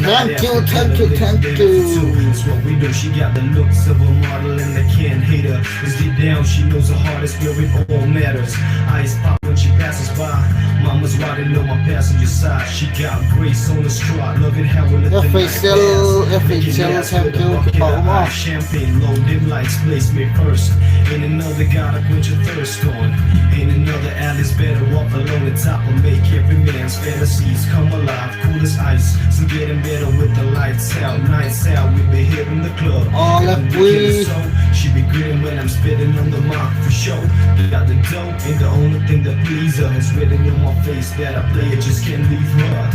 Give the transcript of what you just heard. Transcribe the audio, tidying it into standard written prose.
Thank you, thank you, thank you. What we know, she got the looks of a model and I can't hate her. Cause deep down she knows her heart is where it all matters. Eyes pop when she passes by. Mama's riding on my passenger side. She got grace on the stride. Loving how we let the night pass. FHL, thank you. Kepa Champagne, low dim lights, place me first. Ain't another gotta quench your thirst on. Ain't another Alice better off alone the top and make every man's fantasies come alive. Cool as ice, so getting better with the lights out. Nights out, we be hitting the club. All that we. She be grinning when I'm spitting on the mark for show. Got the dope, and the only thing that please her is written on my face that I play it, just can't leave her.